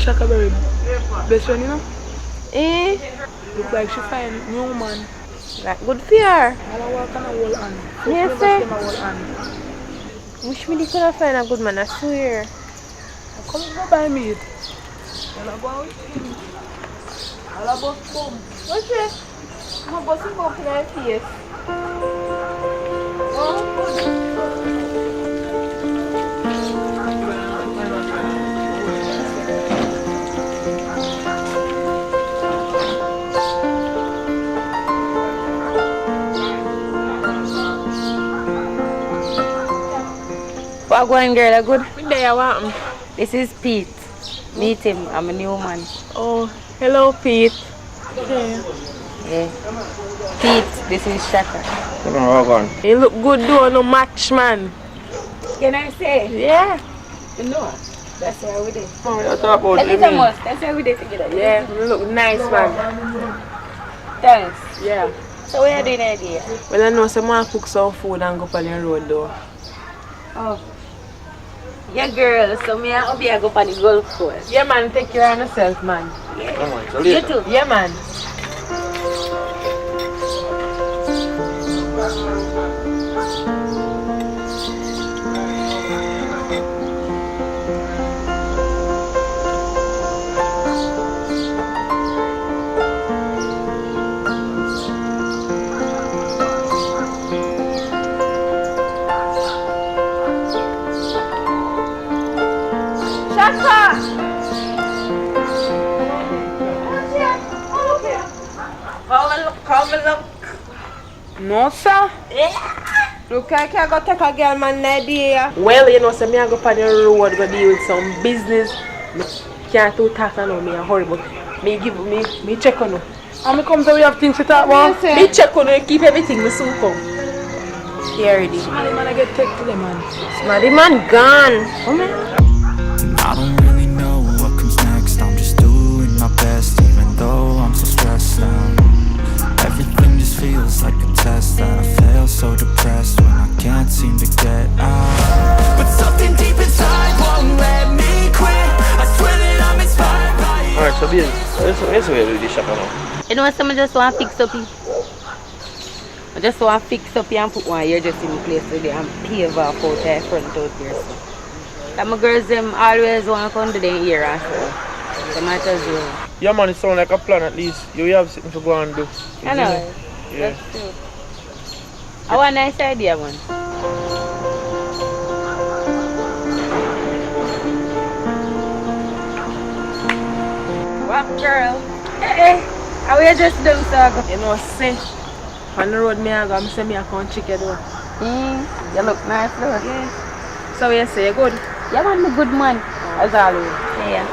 Shaka very best friend, you know? Eh? Look like she find new man. Like good for her. I work on a whole hand. Yes, sir. Hand. Wish me they could have find a good man, I swear. Come go buy me it. I'll go out with him. I'll bust bomb. What's it? I'm busting up in her face. Oh, what going, girl? Are good? There, what? This is Pete. Meet him. I'm a new man. Oh, hello, Pete. Yeah. Pete, this is Shaka. You look good, though, no match, man. Can I say? Yeah. You know, that's how we did. Oh, you talk about That is a must. That's how we did together. Yeah, you look nice, man. Thanks. Yeah. So what are you doing idea? Well, I know someone cook some food and go on the road, though. Oh. Yeah, girl. So me and Obi go on the golf course. Yeah, man. Take care of yourself, man. Yeah. You too. Yeah, man. Come look. No, sir. Yeah. Look like I got take a girl man idea. Well, you know, so me I go on the road go deal with some business. Me can't too talk and me a hurry, but me check on you. And me come so we have things to talk about. Yes, me check on you, keep everything, me soon come. Here it is. Smarty man I get take to them, man. Smarty man gone. Oh man. I don't really know what comes next. I'm just doing my best, even though I'm so stressed out. test that I fail, so depressed when I can't seem to get out. But something deep inside won't let me quit. I swear that I'm inspired by you. Alright, so Bill, let's do this shop now. You know, some just want to fix up it. I just want to fix up here and put one here just in the place with it and pave off out there front out here. So. And my girls them always want to come to them here and so. They might as well. Yeah man, it sounds like a plan at least. You have something to go and do. I know. Yeah. That's true. I want a nice idea, man. What girl? Hey, how you just doing, so? You know, say, on the road, I say I can't check it out. You look nice, though. Yeah. So you say you're good? Yeah, man, I'm a good man, as always. Yeah.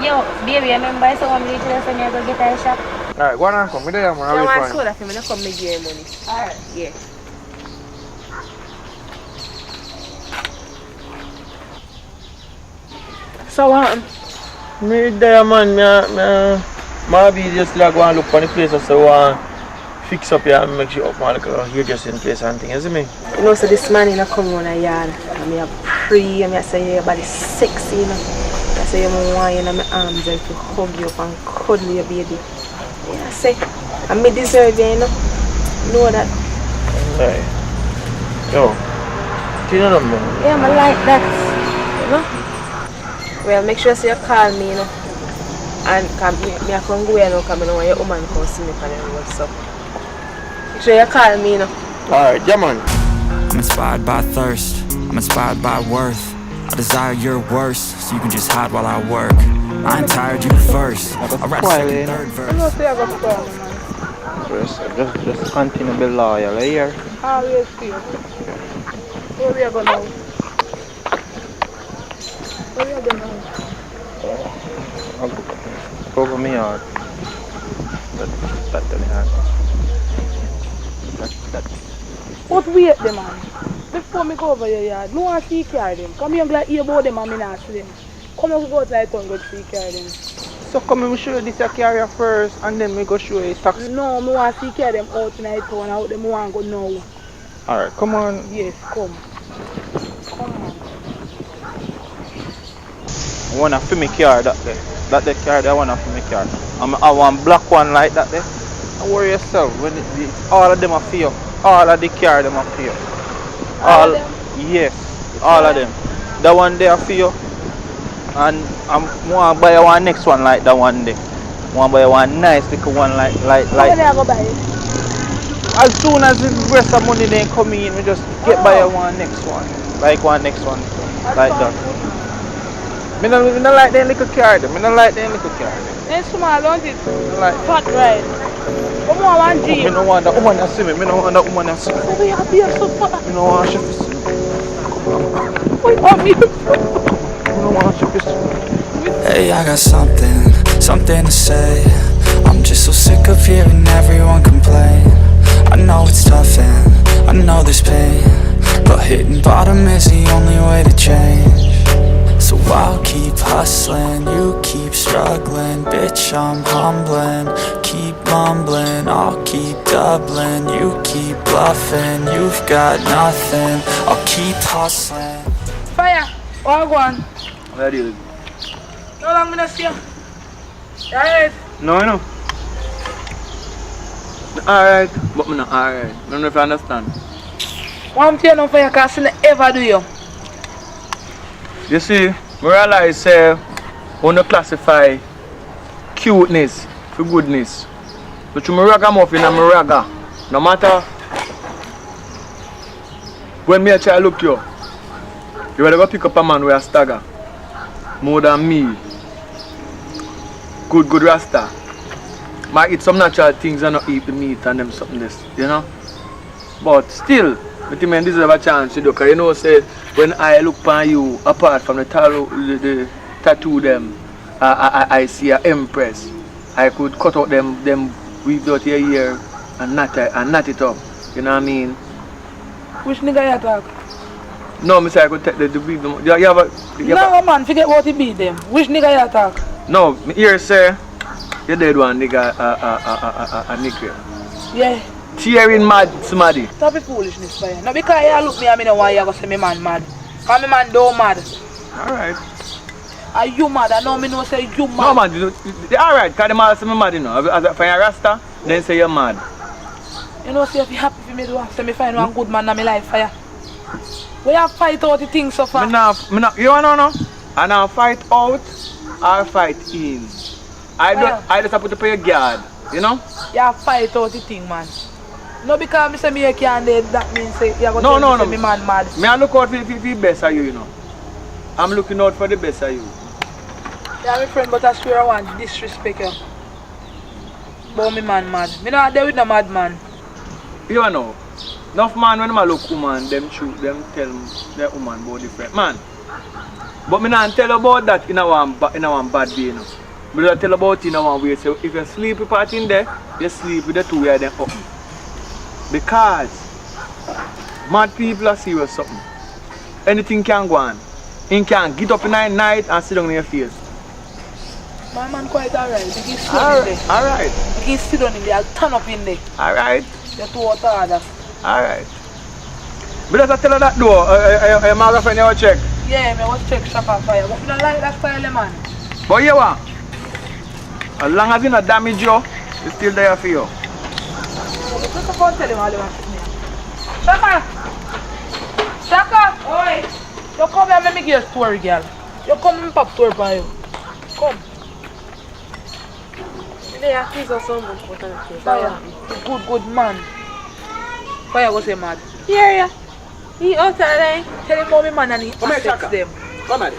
Yo, baby, remember someone need to send you to get a shop? Alright, go on and come. Me there, man. You I'll want be soda for me to come make you money? Alright. Yeah. So what? Me there, man. Maybe just like go and look for the place so fix up here and make sure up like you're just in place and things, isn't me? You know, so this man in a come on a yard and me a pray and I say your body sexy, you know. I say you want you in my arms and to hug you up and cuddle your baby. Yeah, I say, I me deserve you, you know. Know that. Right. Yo, do you know number? Yeah, I like that. You know? Well, make sure you call me, you know. And me I can go here now because I know your woman come see me on the road, so. Make sure you call me, you know. Alright, yeah man. I'm inspired by thirst, I'm inspired by worth. I desire your worst, so you can just hide while I work. I ain't tired, you first. I'll write a second, third verse. I know say I got spoil, man. Just continue to be loyal, here. Always feel. Where we are going now? Where we are going now? Cover me out. That What wait them, man? Before me go over your yard, no one see carry them. Come here and like hear about them and me not see them. Come here go outside town go see carry them. So come and show you this carrier first and then we go show you taxi. No, me want to see carry them out tonight town out them want go now. Alright, come on. Yes, come. Come on. I want a film car that day. That the car I want a film car. I want black one like that there. Don't worry yourself. When all of them are for you. All of the car them are for you. All of them? Yes, all of them. That one there for you. And I want to buy one next one like that one day. I want to buy one nice little one like. How many I go buy it? As soon as the rest of money then come in, we just get buy one next one. Like one next one. Like that. I don't like them little car. I don't like them little car. It's small, don't it? Like Fat right. Come on, one G. I don't want that woman to see me. I don't want that woman to see me. So we have here so far. I don't want she to see me. Wait on me. I don't want she to see me. Hey, I got something to say. I'm just so sick of hearing everyone complain. I know it's tough and I know there's pain, but hitting bottom is the only way to change. So I'll keep hustling, you keep struggling. Bitch, I'm humbling, keep mumbling. I'll keep doubling, you keep bluffing. You've got nothing, I'll keep hustling. Fire. All gone. Where do you? No long me not see you. Alright. No, I know. Alright, but me not alright. I don't know if you understand. One thing on fire because I ever do you. You see, I realize say when you classify cuteness for goodness. But you ragamuffin and me raga. No matter when me a try look you better go pick up a man with a stagger. More than me. Good rasta. Might eat some natural things and not eat the meat and them something this, you know? But still, I think I deserve a chance to do, because you know say when I look upon you, apart from the tattoo them, I see an empress. I could cut out them weave out your ear and knot it up. You know what I mean? Which nigga you talk? No, I say I could take the weave them. You have a man, forget what he beat them. Which nigga you talk? No, me here say you dead one nigga a nigga. Yeah. tearing mad somebody. Stop the foolishness, fire. No, because you look me and me no want you go say me man mad. Cause me man don't mad. Alright. Are you mad? I know me no say you mad. No man, alright, cause the man say me mad, you know. As a fire rasta, then say you're mad. You know, say if you happy for me do say me find one good man in my life, fire. We have fight out the things so far. Me not, you wanna know? I now fight out or fight in. I just have to put your guard, you know? You have fight out the thing, man. No, because me say me can't dead, that means say you go no, say me man mad. Me I look out for the best of you, you know. I'm looking out for the best of you. Yeah, my friend, but I swear I want disrespect you. But me man mad. Me not there with no mad man. You know, enough man when I look woman, them shoot, them tell their woman about different man. But me not tell about that in a one bad way, you know. But I tell about it in a one way. So if you sleep with part in there, you sleep with the two of them up. Because mad people are serious something. Anything can go on. He can get up in the night and sit down in your face. My man quite alright. He can sit down in there. Alright. He can sit down in there. I'll turn up in there. Alright. You're too water harder. Alright. But as I tell her that though, my girlfriend you check. Yeah, I was check shop and fire. But you don't like that style, man. But you what? As long as you not damage you, it's still there for you. Just go tell him all you want to me. Shaka! Shaka! Oi! You come here and make me give you a story, girl. You come and pop story for you. Come. Yeah, he's also important. Fire. Good man. Fire go say mad. Yeah. He outside. Tell him how me man and he Come here, affects Shaka. them. Come here.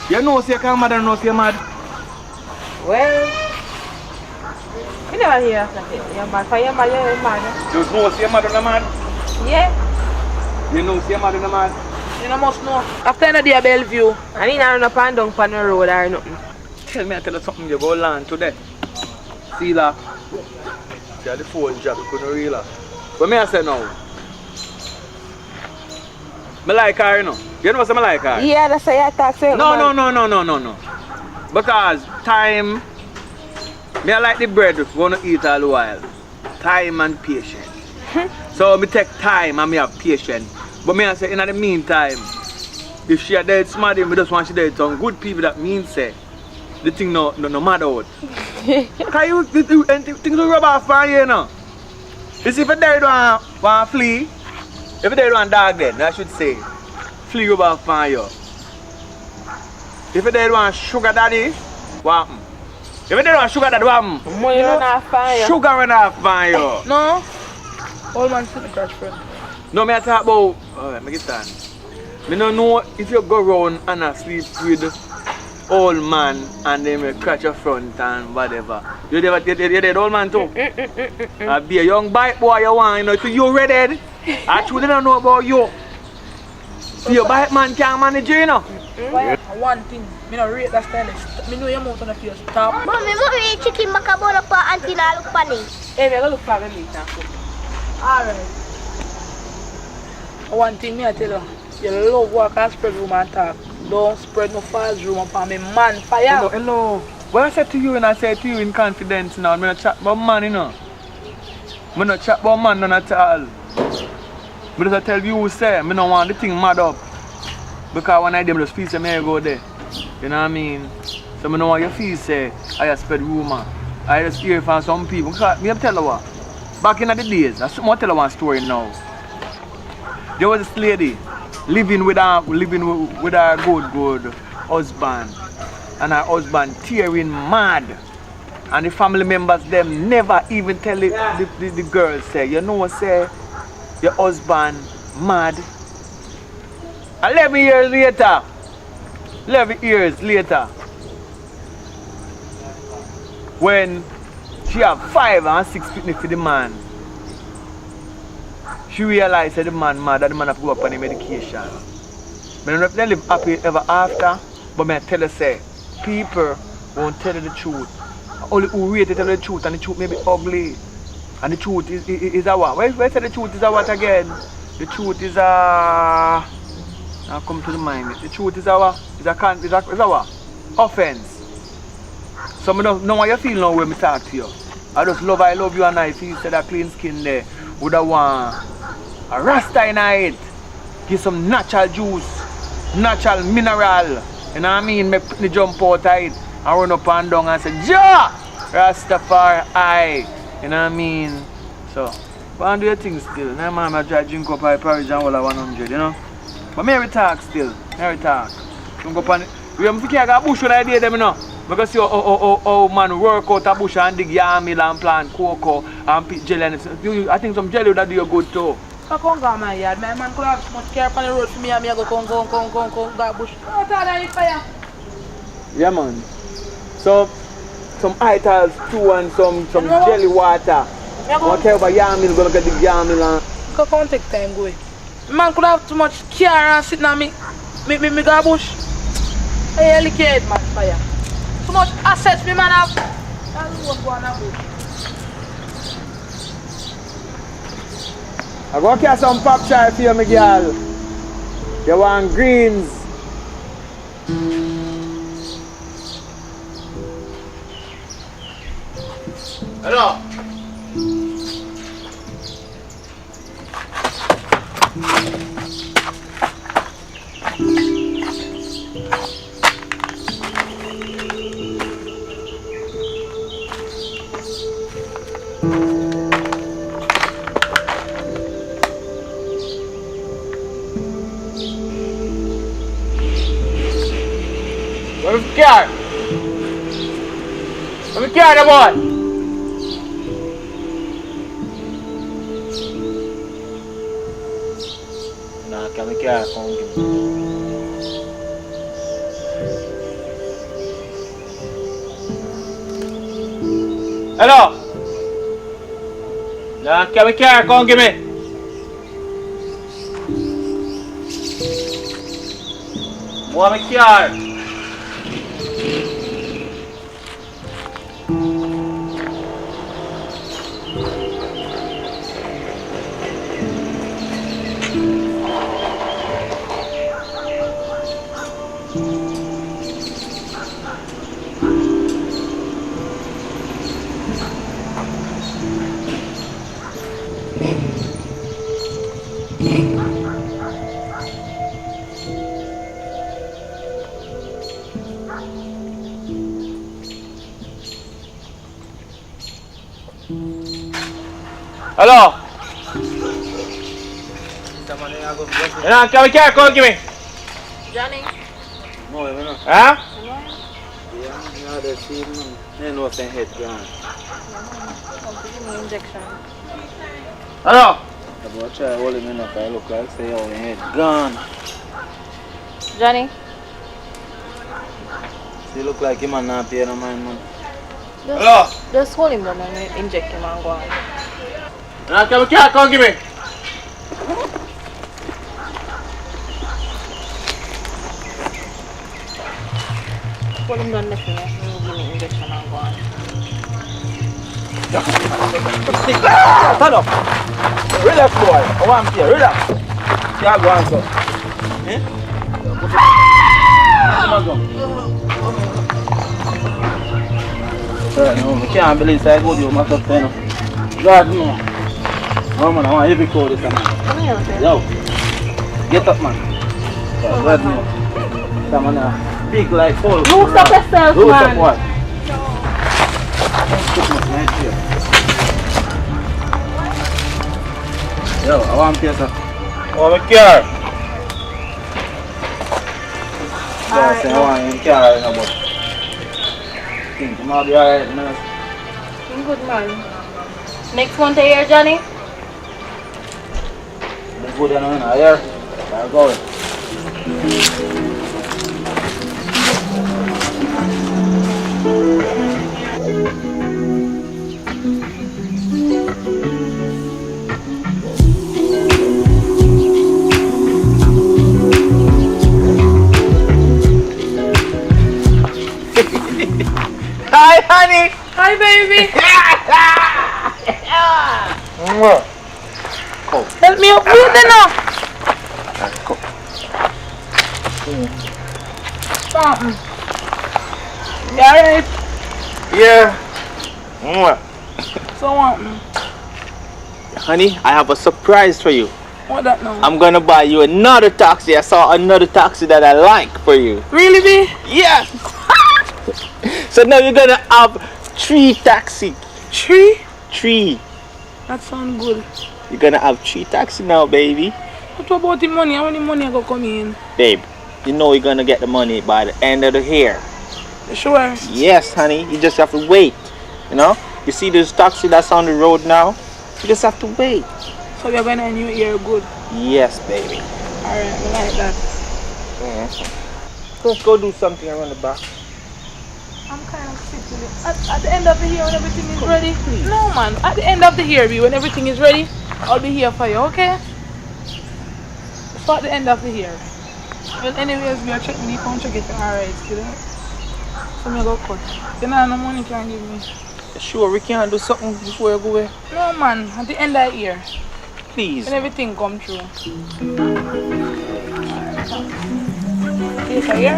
You know say you can't mad and know say you're mad. Well, you never hear after it. You're mad. For you're mad, you're mad. You know say you're mad and not mad. Yeah. You know say you're mad and not mad. You know must know. After another day at Bellevue. I mean, I run up and down on the road or nothing. Tell me I tell you something you go land today. See that? See the phone job, you couldn't realize. But me I say now. I like her, you know. You know what I like her? Yeah, that's why I talk to you. No. Because time, me I like the bread we're gonna eat all the while. Time and patience. So me take time and me have patience. But me I say in the meantime, if she are dead smart, me just want she dead some good people that mean say the thing no matter what. Can you things will rub off on you, you know? You see if a dead one flea, if a dead one dog then I should say flea rub off on you. If a dead one sugar daddy, what happen? If a dead one sugar daddy, what happen? Money run off on you. Sugar run off on you. No. Old man sit the crash friend. No, me I talk about, alright, make it stand. Me don't know if you go round and I sleep with old man and then me catch your front and whatever. You dead old man too? I be a young bike boy you want, you know, so you ready? I truly don't know about you. See your bike man can't manage you, you know? One thing, me not rate that stylist. Me know your mouth on the face. Stop. Mommy, chicken macaroni pa auntie na look funny. Hey, we're going to look for me later. Alright. One thing me I tell you, you love work and spread room and talk. Don't spread no false rumor for me, man. Fire. Hello. What I said to you and I said to you in confidence now, I'm not chat about man, you know. I'm not chat about man none at all. But as I tell you, say, I don't want the thing mad up. Because when I them just feel say me go there. You know what I mean? So I don't want you feel say I just spread rumor. I just hear from some people. Because me tell you what, back in the days, I tell you one story now. There was this lady living with her good husband, and her husband tearing mad, and the family members them never even tell the girl say, you know, say your husband mad. 11 years later, when she have 5 and 6 picnic for the man, she realized that the man mad, that the man have to go up on the medication. I don't know if they live happy ever after, but I tell you say, people won't tell you the truth. Only who wait to tell you the truth, and the truth may be ugly. And the truth is a what? Where say the truth is a what again? The truth is a... Now come to the mind. The truth is a what? Is a what? Offense. So I don't know how you feel now when I talk to you. I just love you and I feel that clean skin there. Would have want a rasta in it. Give some natural juice, natural mineral. You know what I mean? Make me jump out of it and run up and down and say, Ja! Rastafari. You know what I mean? So, but I do your thing still. Now man, I try to drink up my porridge and all 100, you know? But me talk still. Me talk. Drink up and... We have to get a bush when I did them, you know? Because you man work out a bush and dig yam meal and plant cocoa and pick jelly and I think some jelly would do you good too. I can't go my yard. My man could have so much care on the road for me and me I go come, got bush. Oh, that fire. Yeah man. So some idols too and some jelly water. I want to tell about yam meal, gonna get the yam meal and can't take time go. Man could have too much care and sitting on me got bush. I really care man fire. Too much assets me man have. That's what going on bush. I go get some pop chai for you, my girl. You want greens? Hello. Where's the car? Where's the car, boy? Nah, come here, Hello? Nah, come here, come give me. Come here. Hello? Come here, come give me. Johnny? No, you know. Huh? Yeah, the same. You know if they head gone. Injection. Hello? I'm going to try holding him up. I look like say, oh, your head gone. Johnny? See, look like him and not pay no mind, man. Hello? Just hold him down and inject him and go on. Come here, come give me. Hold him down left me and give me injection and go on. Stand up. Relax, boy. I want to relax. Can't go on, sir. Eh? No, I can't believe I go to my top 10. God, no. No, man, I want heavy coat this time. Come here, okay? Yo. Get up, man. God, no. Come on, big like full. Loose up yourself, Loose man. up what? Yo, I want to sir. Oh, my car. I say I want him car in a boat. Think you might be alright, man. I'm good, man. Next one to here, Johnny? Let's go down here. I'm going. Hi, honey. Hi, baby. Help me up with it now. You alright? Yeah. So what? Honey, I have a surprise for you. What that now? I'm gonna buy you another taxi. I saw another taxi that I like for you. Really, B? Yes. So now you're gonna have 3 taxi. 3? 3. That sounds good. You're gonna have 3 taxi now, baby. What about the money? How many money I go come in? Babe, you know you're gonna get the money by the end of the year. You sure? Yes, honey. You just have to wait. You know? You see this taxi that's on the road now? You just have to wait. So you're gonna new year good? Yes, baby. Alright, I like that. Let's go do something around the back. I'm kind of sick with it. At the end of the year when everything is ready? No, man. At the end of the year, B, when everything is ready, I'll be here for you, okay? So at the end of the year. Well, anyways, we are checking the phone, check it. Alright, you know? So me go cut. You know, no money can give me. Sure, we can't do something before you go away. No, man. At the end of the year. Please. When everything come through. Yes, I hear?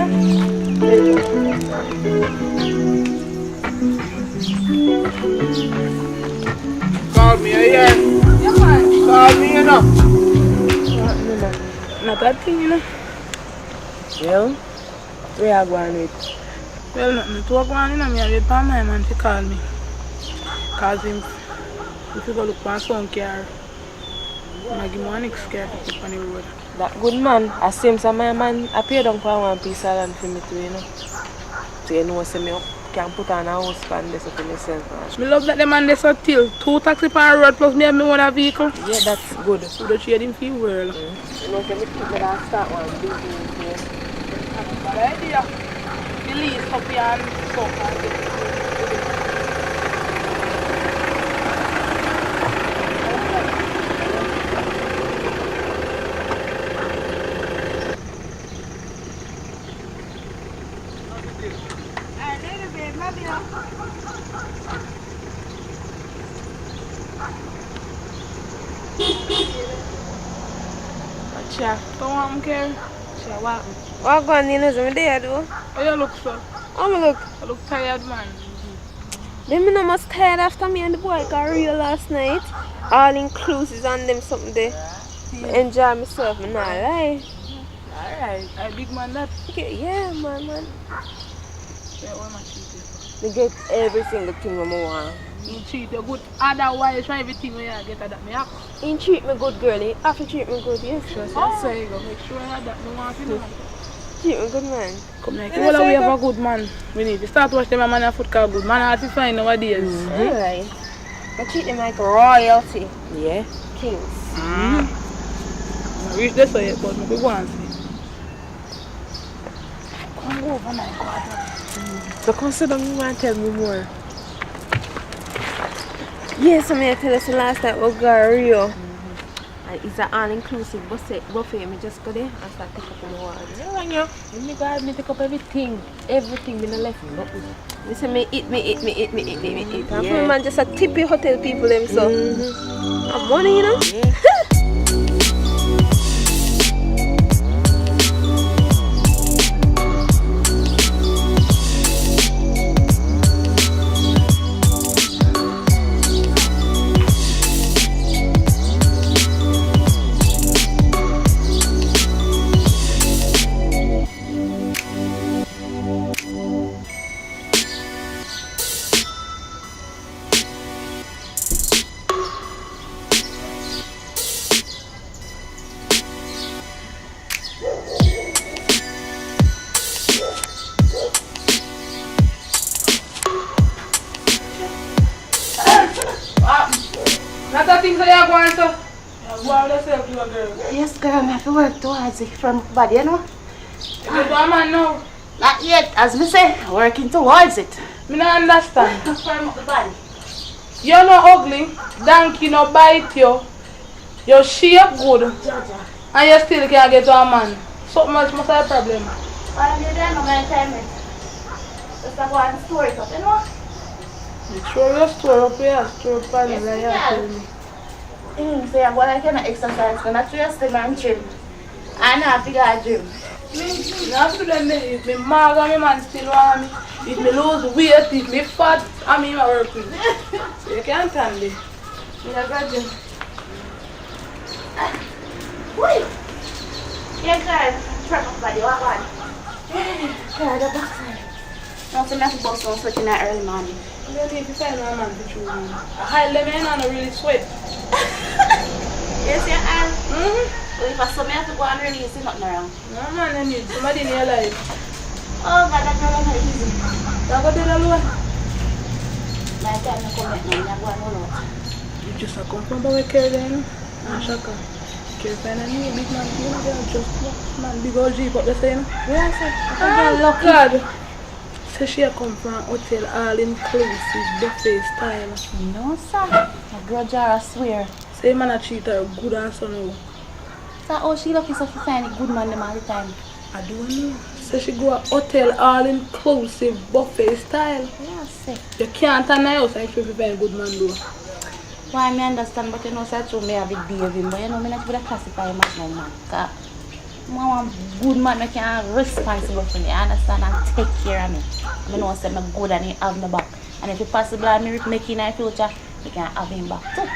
Call me, here. Yeah, man. Call me, you know. Not that thing, you know. Well, where are you going with? Well, nothing to work on, you know. Me I wait for my man to call me. Cause him, if you go look for some car, I give him one next car to put on the road. That good man, I same some my man appear down for one piece of land for me too, you know. So you know, say me can put on a house plan this for myself. Me love that the man they so till 2 taxi per road plus me have my own vehicle. Yeah, that's good. So the trade him for the world. You know, say me think that I start one business here. That's a bad idea. The lease up here and stuff and get Sure. don't want him care. Sure, what? What going in is me there, though? How you look, sir? How me look? I look tired, man. Them me no must tired after me and the boy got real last night. All inclusive on them something there. Enjoy myself, me not lie. Alright. I big man that. Okay, yeah, man. Yeah, what am I cheating? Me get every single thing I want. You treat you good. Otherwise, try everything when you get that me up. He treat me good, girlie. Have to treat me good, yes. Just say you go make sure that me want to know. Treat me good, man. Come like, well, we have a good man. We need to start watching them man a football good. Man hard to find nowadays. Alright. I treat them like royalty. Yeah. Kings. I reach this way, but we go and see. Come over, my God. So consider me and tell me more. Yes, I'm going to tell us the last time we got Rio. And it's an all-inclusive buffet. I just go there and start pick up my water. Yeah, yeah. When me go out, me pick up everything. Everything, me no left nothing. Me say me eat. And yeah. Man just a tippy hotel people them so. I'm money, you know? Yeah. Not that things that you're going to. You're going yourself, you a girl. Yes, girl, I have to work towards it from body, you know? You do a man now. Not yet, as me say, working towards it. Me not understand. Firm up the body. You're not ugly. Donkey no bite you. Your shape good. And you still can't get to a man. Something else must have a problem. Why you don't know my time? Just a one story up, you know? You throw your store up here, store up on Yes, like yeah. you tell me. So I'm going to exercise, I'm not to your stomach and gym. I know I figure I dream. Not to them, if me mag and me man still want me. If me lose weight, if me fat, I mean I work with. So you can't stand it. You know, virgin. Wait. Yeah, guys, truck up body, what one? Yeah, the backside. No, so I have to bust on sweating that early morning. You don't need to find my man to choose me. I hide them in and I really sweat. Yes, your hand. Mm-hmm. Well, if I saw me, I have to go and release it, nothing around. No man, I need somebody in your life. Oh, God, that's not easy. You go do that alone. My time to come back now, I'm going all out. You just come from the care then. I'm shocked. Care find a new big man, you know, they're just man, big old Jeep up the same. Yeah, sir. Oh, God. So she come from a hotel all inclusive buffet style. No, sir. A grudge or I swear. Say man a treat her good and so now. So, oh, she lucky so to find a good man them all the time. I don't know. So she go a hotel all inclusive buffet style. Yeah, sir. You can't turn the house and if you find a good man though. Why I understand, but you know, so true, me have a deal with him, but you know, me not going to classify him as no man. Because I want a good man, I can be responsible for me, understand, and take care of me. I know say I'm good and he have my back. And if it's possible, I make him in the future, we can have him back too.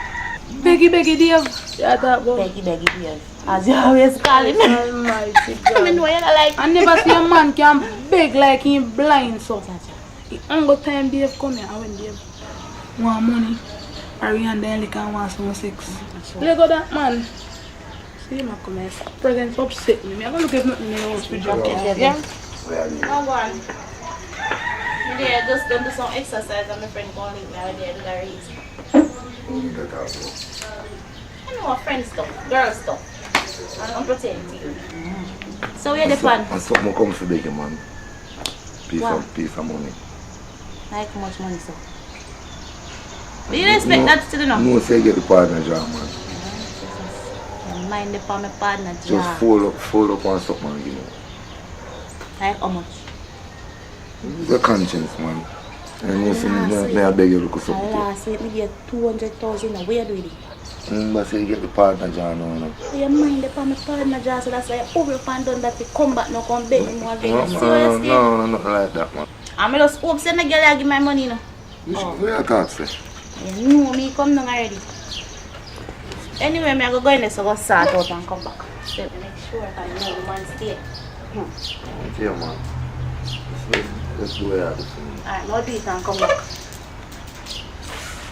Beggy Dave. Yeah, that boy. Beggy Dave. As you always call him. Almighty God. I know you like. I never see a man can beg like he blind so. He only time Dave come here and when Dave want money. Ariane then can want some sex. Let go that man. See him come here. Presents upset me. I'm gonna look at nothing in the house with you. Yeah? No one. Yeah, just don't do some exercise and my friend gonna leave me out there to the race. I know friend stuff, girl stuff. And I'm pretending to you. So where the plan? And something comes to beg you, man. Piece of money. Like how much money, so? Do you expect that to do now? No, say get the partner job, man. Mind the for my partner job. Just fold up on something and give me. Like how much? The conscience, man. And you see, may I beg you to look at something. Last week, I get 200,000. Where you do it? But say you get the partner job now. So you mind the for my partner job, so that's why you over and done that to come back, no come beg me more again. No, nothing like that, man. I'm just hope say my girl give my money, no. Where you talk, say? You know me come down already. Anyway, I go in there so go sort out and come back. So make sure I know the man stay. Yeah, man. Let's do it. Alright, go do it and come back.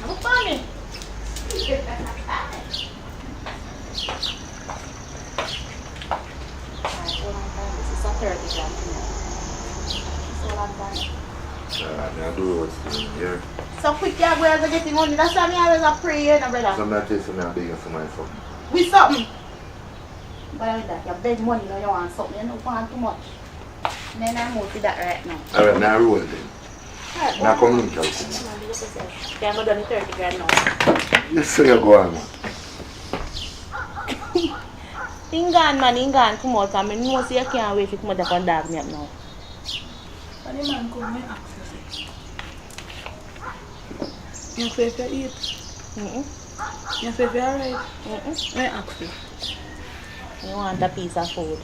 No funny. This is a 30 grand. So long time. I do what's here. So quick, you're going to get the money. That's why I always a prayer, no, brother. So I'm not telling you I'm begging somebody something. With something. But with that, you beg money, you want something, you don't want too much. And then I move to that right now. Alright, now roll then. Alright, Now come in, Cal. Yeah, I'm going to do 30 grand now. Yes, sir, you go on, man. Ingan man, Ingan come out and I know so you can't wait to come out and dog me up now. And the man come and access it. You say if you eat. You say if you're alright. I ask you. You want a piece of food.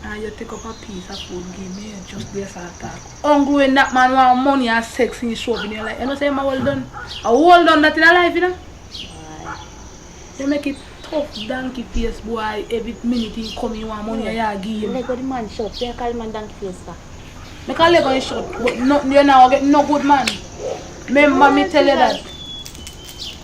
And you take up a piece of food, give me just this attack. Hungry when that man want money and sex and show up in your life. You know say I'm well done. I hold on that in a life, you know? You make it tough donkey face boy. Every minute he come you want money and you give him. Let go the man shut. You call the man donkey face sir. I can't let go and shut. But no, you now get no good man. Remember me tell you that.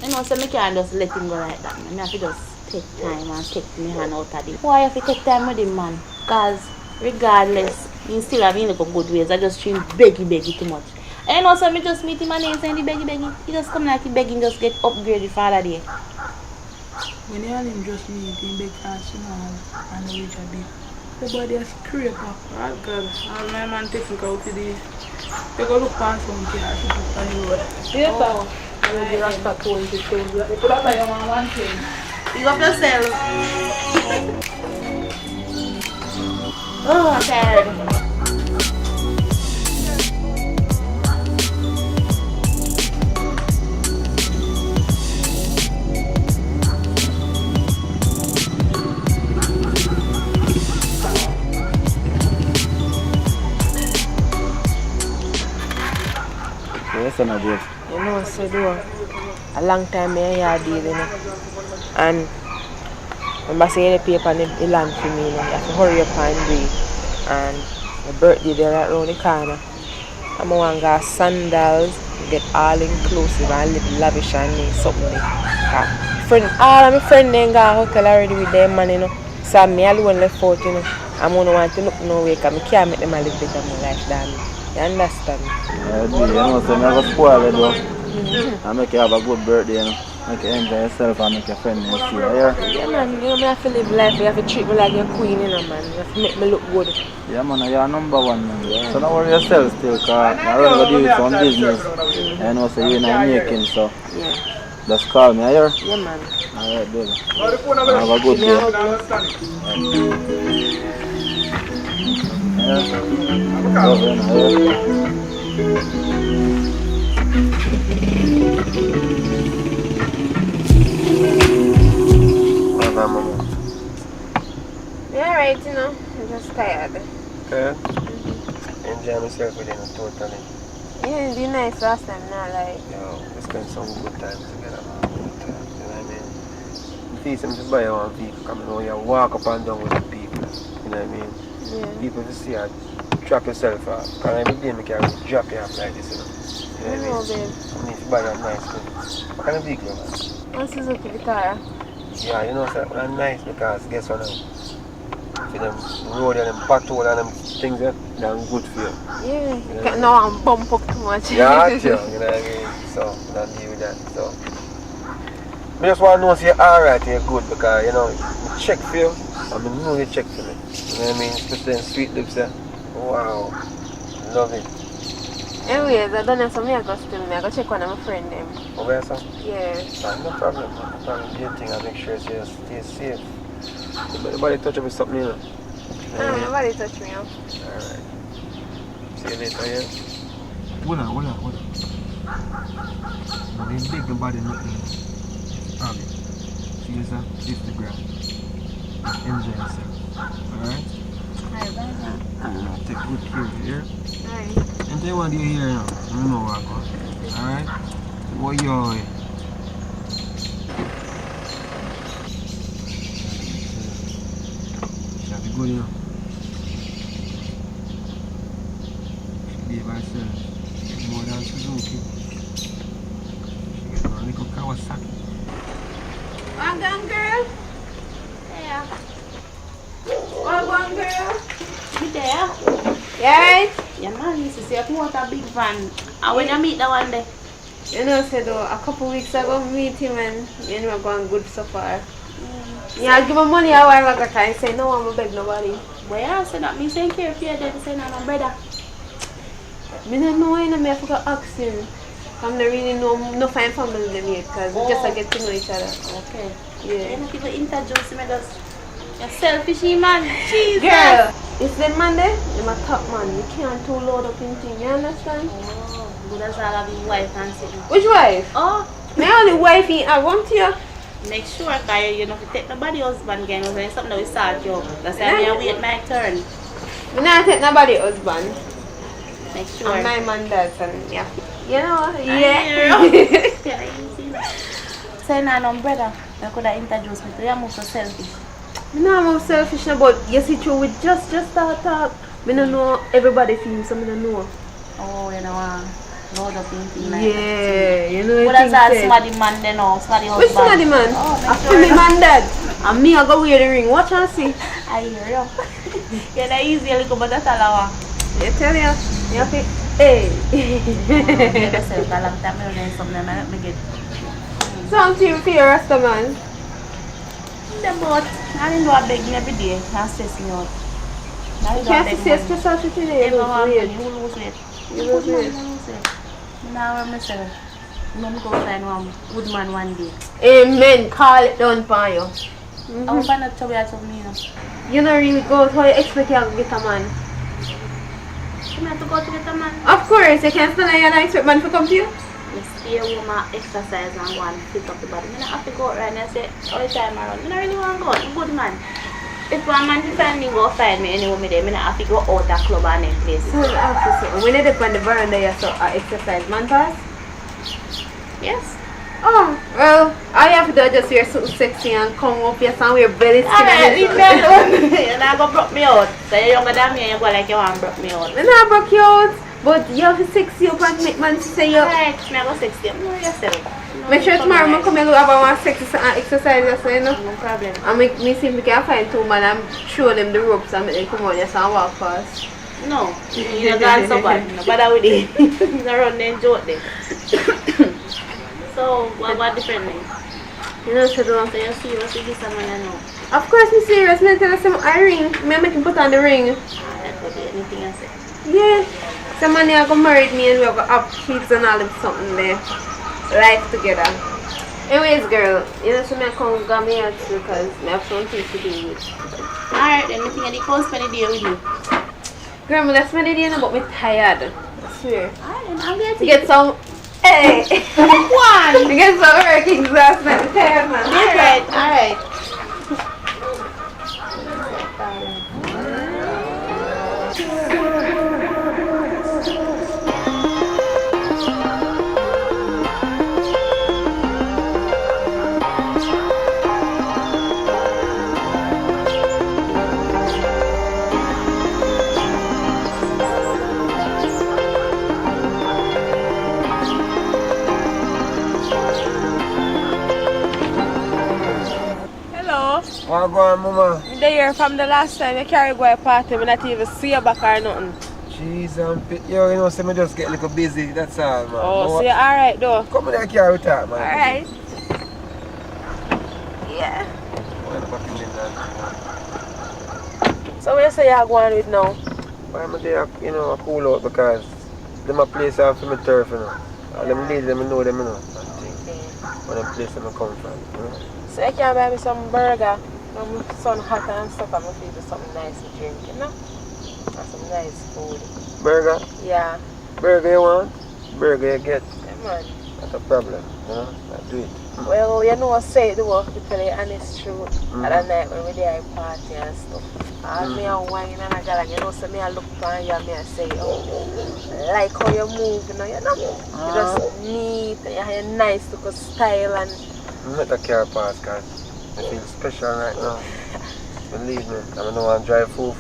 You know, so I can't just let him go like that, man. I have to just take time and take my hand out of it. Why have to take time with him, man? Because regardless, he still have in good ways. I just treat him beggy too much. And you know, so I just meet him and he saying the beggy. He just come like he begging, just get upgraded for other day. When you and him just meet him, beg fast, you know, and the reach a bit. The body is scrape up. Oh God, all my man taking out today. They go look past some car, she put on the road. Yes, sir. The Rasta told you to do that. They put up by your man one thing. Big up yourself. Oh, I'm tired. son of James. You know, so do a long time me here deal, you know. And remember saying the paper and the land for me, you know. You have to hurry up and do it. And my birthday there right around the corner. I'm going to get sandals, get all inclusive and live lavish and something there. All of my friends they got a hotel already with them man, you know. So me alone left out, you know. I'm going to want to look no way because I can't make them a live better my life than me. You understand? Yeah, I do. You know, so I'm going to spoil it though. I make you have a good birthday, you know. Make you enjoy yourself and make your friends see you here. Yeah man, you know me have to live life, you have to treat me like your queen, you know man. You have to make me look good. Yeah man, you're number one man. Yeah. So don't worry yourself still, because I'm going to do with some business. You know, so you're in Jamaican, so Yeah. just call me here. Yeah man. Alright, baby. Have a good day. Yeah, right, you know. I'm just tired. Okay. Enjoy myself with you totally. Yeah, it'd be nice last time now, like. Yo, we spend some good time together, man. Good time, you know what I mean? If you to buy your own vehicle, come on, you walk up and down with the people, you know what I mean? Yeah. People to see you drop yourself off. Because every day I can drop you off like this, you know? You know what I mean? I need to buy a nice thing. What kind of vehicle, man? What's Suzuki Vitara? Yeah, you know, so that's nice because guess what now? For them road and them pothole and them things, they're good for you. Yeah. You know? No, I'm bump up too much. Yeah, you know what I mean? So, don't deal with that. So, I just want to know if you're alright, you're good because, you know, I check for you, I know you check for me. You know what I mean? Especially in sweet lips, yeah. Wow. Love it. Anyways, I don't know, so I go still, I go check one of my friend them. Over here, Yeah. no problem, man. No problem. Do your thing and make sure you stay safe. Nobody touch up with something, you know? Nobody touch me, Alright. See you later, yeah? Hold on. No, they big nobody nothing. Probably. See you, sir? 50 grand. Just enjoy yourself. Alright? Take good care of you, yeah? Alright. Enjoy what you hear now. You know what I'm going. Alright? What you good, you know. Be by herself. Get more than Suzuki. She get a little Kawasaki. Well done, girl. Yeah. Well done, girl. You there? Yeah, right? Yeah, man, you see, you want a big van. And when you meet that one day? You know, said a couple weeks ago, meet him and you know, going good so far. Yeah, I give him money a while ago and say, no, I'm a beg nobody. Well, yeah, so that means saying care for you, then say, no, brother. I don't know, you know, I have to ask him. I don't really know, no fine family them yet, because we just get to know each other. Okay. Yeah. You know, people introduce me just, you're selfishy, man. Jesus. Girl, it's the man there, I'm a top man. You can't too load up in things, you understand? Oh, good as all of your wife and say. Which wife? Oh. My only wife I want you. Make sure, because you know, if you take nobody husband again, or something that we start you. That's why I wait my turn. I don't take nobody husband. Make sure. And my man does, and yeah. You know, Yeah. yeah. Say no, brother. You could have introduced me to you. I'm also selfish. No, I'm selfish, but you see, true, we just start talk. I don't know everybody feels, so I don't know. Oh, you know, load up in things like yeah, you know. What does that smarty man then or smarty husband? Which smarty man? Oh, me man dad. And me I go wear the ring. Watch and see. I hear you. You're not easy, you go, but that's all I want. You tell you. You have to, hey. You yourself a long time, you know, something I get. Something for your Rasta man. The boat. I didn't know I beg me every day. Can't stress me out. You can't say stress out today. You lose weight. You lose weight. Now I'm myself. I'm go find one good man one day. Amen. Call it down for you. I will find out to me. You don't really go out how you expect you to get a man. You have to go to get a man. Of course, you can't stand there and expect man to come to you. You stay home and exercise and go and fit up the body. I don't have to go out and say all the time around. I don't really want to go. I'm a good man. If one man find me, go find me anywhere me there. I don't have to go out the club and then places. So I have to say, when you dip on the veranda, you saw exercise man pass. Yes. Oh, well, all you have to do is just wear something sexy and come up here and wear belly skin. Alright, leave me alone. You're not gonna broke me out. So you're younger than me and you go like you want to broke me out. I'm not broke you out, but you have to sexy up and make man say you. Alright, me go sexy. No, yourself. Make sure tomorrow I come and have one sexy exercise, so you know. No problem. And make me see if we can find two man and show them the ropes and make them come on yes and walk past. No, you're not so bad. No bother with it. You're around and joke them. So, what different thing? You know, so don't say you're serious with this someone I know. Of course, I'm serious. I'm tell you I ring. I make him put on the ring. That could be anything I say. Yeah. Somebody are going to marry me and we're going to have kids and all of something there. Life together. Anyways, girl, you know, so I come got me out because I have something to do with. Alright, then I think I come spend the day with you. Girl, let's spend the day but I'm tired. I swear. Alright, then I'll get You get some. Hey! one! You get some work exhausted. I'm tired, man. Alright. What go on, mama? I'm there from the last time you carry go a party, I not even see you back or nothing. Jeez, yo, you know, so me just get a little busy, that's all, man. Oh, so you're alright though? Come in and carry with that, man. Alright. Yeah. So where you say you're going with now? I'm there, you know, I cool out because them a place out for me turf, you know. All them ladies, them know them, you know. When them place them come from, you know. So you can buy me some burger, some sun hot and stuff, and feed you something nice to drink, you know? And some nice food. Burger? Yeah. Burger you want? Burger you get. Yeah, man. That's a problem, you know? I do it. Well, you know, I say the work to tell you honest truth. At the night when we there party and stuff. All me a wine and a gal, you know, so me a look on you and me a say, oh, like how you move, you know? You just neat and you have a nice look style and... I'm not a car pass because I feel special right now. Believe me, I don't want to drive full.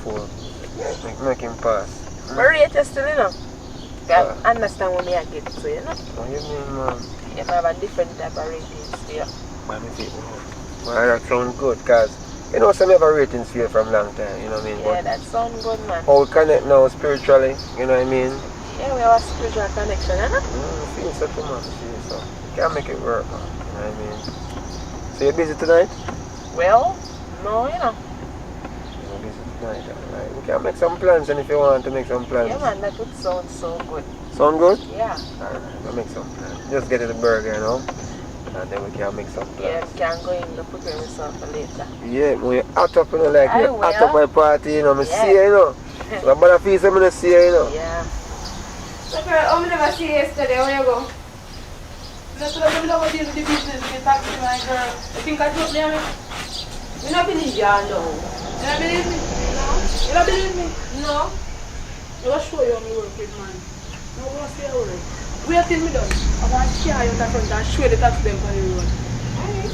Make him pass. But rate you still, you know? I understand what me I get to, you know? What you mean, man? You have a different type of ratings for you. Man, that sounds good because, you know, some have a ratings for you from long time, you know what I mean? Yeah, that sounds good, man. How we connect now spiritually, you know what I mean? Yeah, we have a spiritual connection, you know? Feel so too much, so you can't make it work, man. You know what I mean? So you're busy tonight? Well, no, you know. You're busy tonight, alright. We can make some plans and if you want to make some plans. Yeah, man, that would sound so good. Sound good? Yeah. Alright, we'll make some plans. Just get the burger, you know? And then we can make some plans. Yeah, we can go in and prepare myself for later. Yeah, when you're hot up, you know, like I you're will. hot up my party, you know, I Yeah. see you, you know. So I'm gonna feel something to see you, you know. Yeah. So girl, I never see you yesterday, where you go? Let's let me know what deal with the business, get back to my girl. You think I told me? You don't believe you, no. You don't believe me? No. You don't believe me? No. I will show you how I work with man. No, I want to see how I work. Wait till me done. I want to carry you in the front and show the tax them on the road. Alright.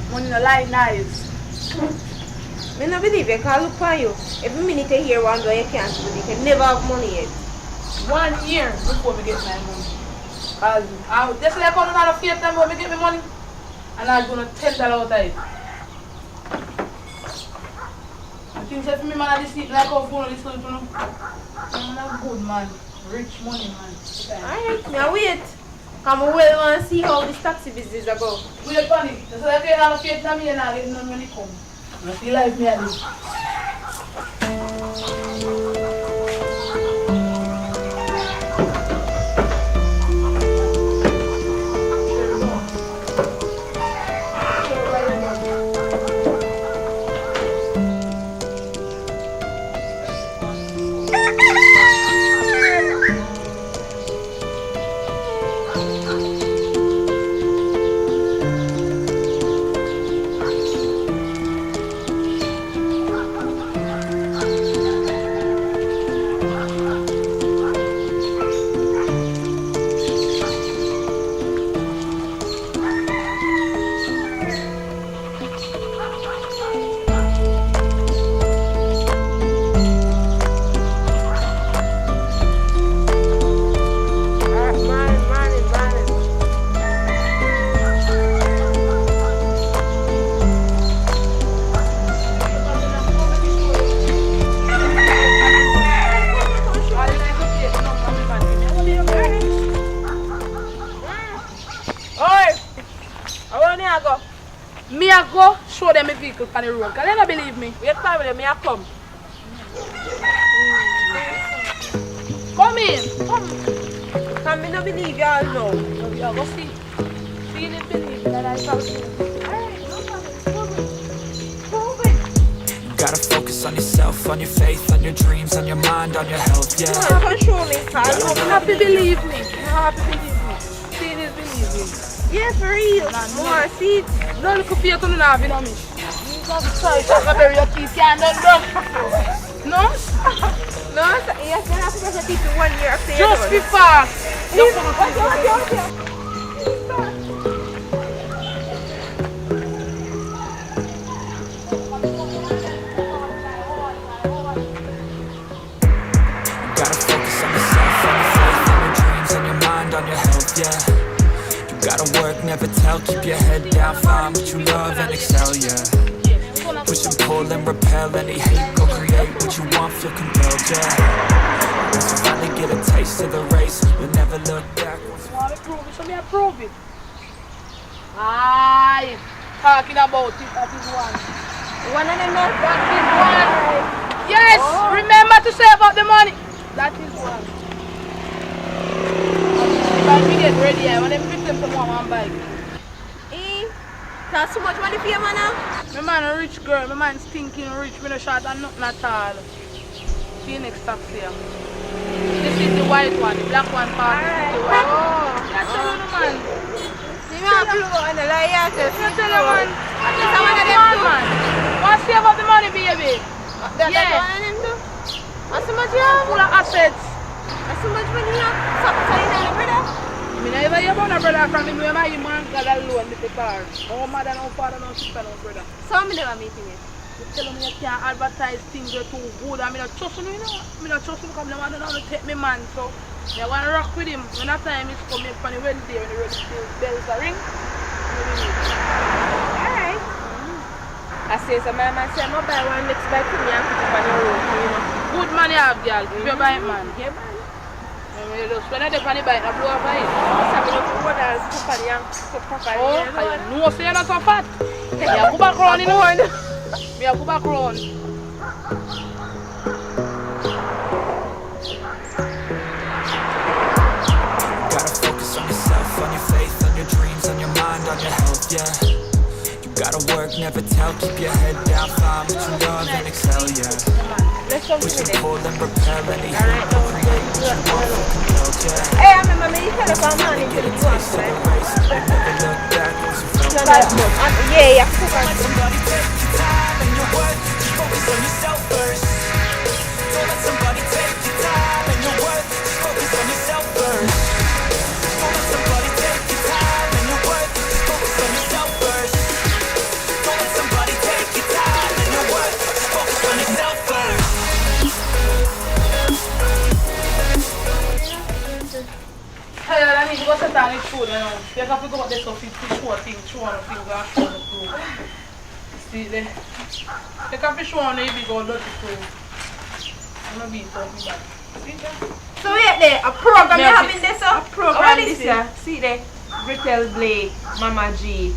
Money no lie nice. I don't believe you, because look for you. Every minute you hear one day you can't believe you can never have money yet. 1 year before we get my money. Because just like on another fear time when we get my money, and I'm going to $10 out of it. I think that for me, man, I just sleep like how phone this little, you know. I'm a good man, rich money man. Alright, now wait. Come on, well, want to see how this taxi business is go. Wait for it. Just like I have faith in me and I get no money come. I feel like me I do. I go? Me I go show them a vehicle on the road. Can they not believe me? Wait for me, me I come. Come in. Come. Can me not believe you all now? Yeah, go see. See you didn't believe me that I shall see. Alright, no problem. Prove it. Gotta focus on yourself, on your faith, on your dreams, on your mind, on your health, yeah. You can show me, Carl. You have to believe me. You have to believe me. See this, believe me. Yeah, for real. More, see it. No, look up here to the Navi, no me. You just try to bury your teeth, can't do No? No, yes, you have to brush your teeth in 1 year after you're Just done. be fast. Just Gotta focus on yourself, on your faith, on your dreams, on your mind, on your health, yeah. You gotta work, never tell, keep your head down, find what you love and excel, yeah. Push and pull and repel any hate, go create what you want, feel compelled, yeah. Once you finally get a taste of the race, you'll never look back. want to prove it, so me I prove it. Aye, talking about it, that is one. One of them not That is one. Yes, remember to say about the money. That is one. If I get ready, I want them victims to one bike. That's so much money for you, man. My man a rich girl, my man stinking rich, me no short and nothing at all. See you next stop here. This is the white one, the black one part. This is the white one. That's all the man. See me have blue and the light. Tell the man. That's one of them man. Want to see about the money, baby? That's one of them too. That's so much you have. Full of assets. That's so much money you have. So you know, brother. I never hear about a brother from him. Remember him man got alone with the car. No mother, no father, no sister, no brother. So I'm never meeting you. You tell me you can't advertise things you're too good. I mean, I trust you, you know. I mean, I trust you because I want to take me man. So I want to rock with him. When that time is coming up on the Wednesday, when the bells are ring, Alright. I say so my man say I'm buy one next bike for me and put it on your road, you know. good man you have, girl. If you buy it, man. Yeah, man. You just when I depend on the bike, I blow up it. So I'm going to go down to Company and cook properly. Oh, no, say you're not so fat. Me a go back round in the morning. Me a go back round. Gotta focus on yourself, on your faith, on your dreams, on your mind, on your health, yeah. You gotta work, never tell, keep your head down, find what you love and excel, yeah. Let's come Push to and it. pull and repel any hate, go create what you want, feel compelled, yeah. Hey, I remember me telephone man into the one, Taste of right? the race, never look back once you felt Not that much. Yeah, yeah, cook on Somebody take your time and your worth, just focus on yourself first. Don't let somebody take your time and your worth, just focus on yourself first. Don't let somebody take your time and your worth, just focus on yourself first. Don't let somebody take your time and your worth, just focus on yourself first. Hey, I need to go sit down and show them. You have to go with this stuff, show things, show them things, and show the proof. See there? You can be showing the big old dirty proof. I'm not being talking about it. So wait there, a program you Yeah, having this up? a program What is this it? Yeah. See there, Betrayal Blake, Mama G.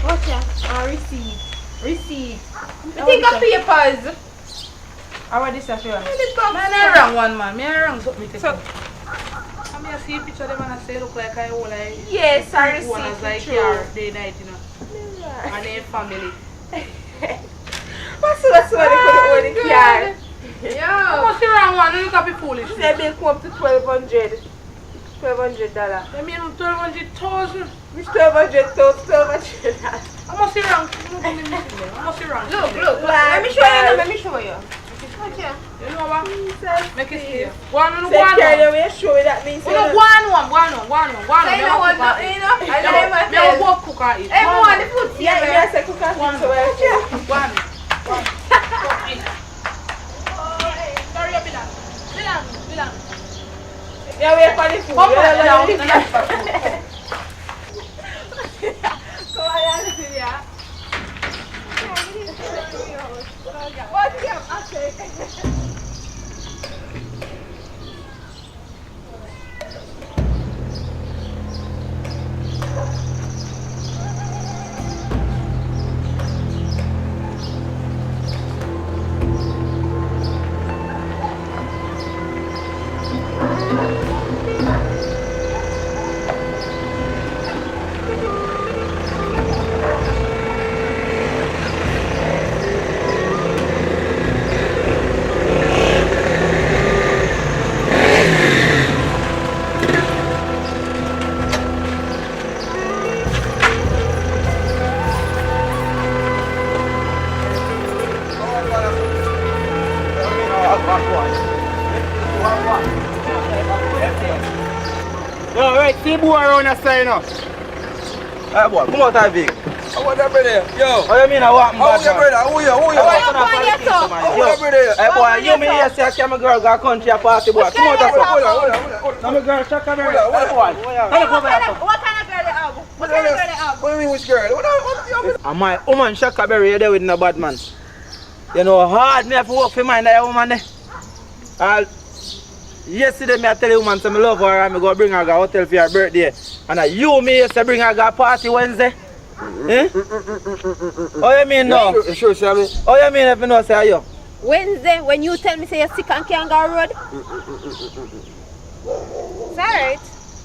What ya? Receipt. Receipt. You think of papers? Or what is that for? Man, I wrong one man. Me I wrong something. So, I mean, I see a picture of them and I say look like I hold like Yes, I receipt. one as like true. here day night, you know. And their family. What's what they could hold the car? I must be wrong one. Look at be foolish. They bill come up to $1,200. $1,200. I mean, 1,200,000. Which $1,200? I must be wrong. I must be wrong. Look. Let me show you. Let me show you. You know what? Make it clear. One on Take one. care of me, show you that means. One on one. I know what, you know. I know my Me I go cook and eat. everyone, the food. Yeah, I say cook and One. eat. So One. Sorry, Bilan. yeah, wait for the food. Come on, Yeah, down. Come on, listen here. What you have? Okay. the boy around the side now. Hey boy, come out of the vehicle. How are you, brother? Yo. What you mean I want How are you, brother? Who you? How are you, brother? Hey boy, you me here say I can my girl go country a party boy. Come out of the Hold Now my girl Shaka Berry. Hold on. What kind of girl you have? What do you mean which girl? What And my woman Shaka Berry you there with no bad man. You know hard me have to work for mine that woman there. Yesterday me I tell the woman say I love her and I go bring her to hotel for her birthday. And you me used to bring her to party Wednesday. Eh? How you mean now? Sure, Sammy. How you mean if you know say you? Wednesday, when you tell me say you're sick and can't go road? It's alright.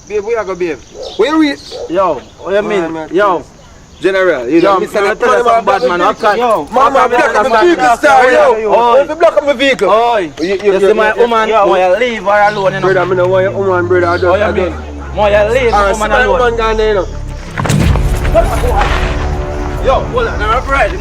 Babe, where you go, babe? Where we? Yo, how you mean? Yo. General, you Yo, don't I'm tell you something bad man. Yo, mama, block up my vehicle, star, yo. If you block up my vehicle. Oi, you see my woman, you leave her alone, you know. Brother, I don't want your woman, brother. I How you mean? You leave the woman alone. Woman gone there, you know. Yo, hold on, I'm right.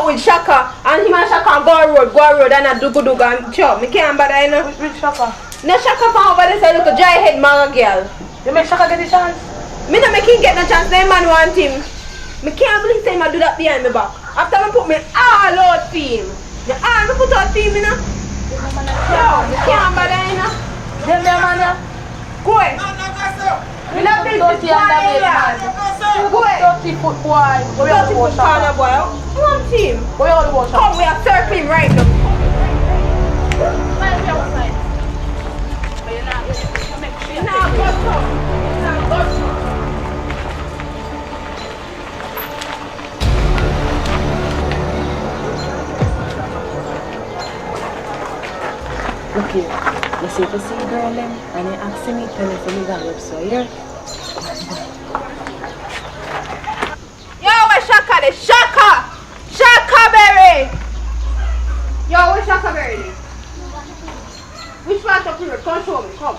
With Shaka and him and Shaka go road and a dugu and chop. Me can't bother you know. Which Shaka? No Shaka from over there say look a dry head man girl. You make Shaka get the chance? Me no make him get no chance, no man want him. Me can't believe say I do that behind me back. After I put me all out for him. The all me put out for him you know. Yo, me can't bother you know. Tell me man. Go away. Me not build this boy. 30-foot boy. Go 30-foot corner boy. Who wants him? Where you want to Come, we are circling right now. Look here, you see if you see girl them and they ask me tell me for me that up so here. Yo, where's Shaka? The Shaka! Shaka Berry! Yo, where's Shaka Berry? Which part of the road? Come show me, come.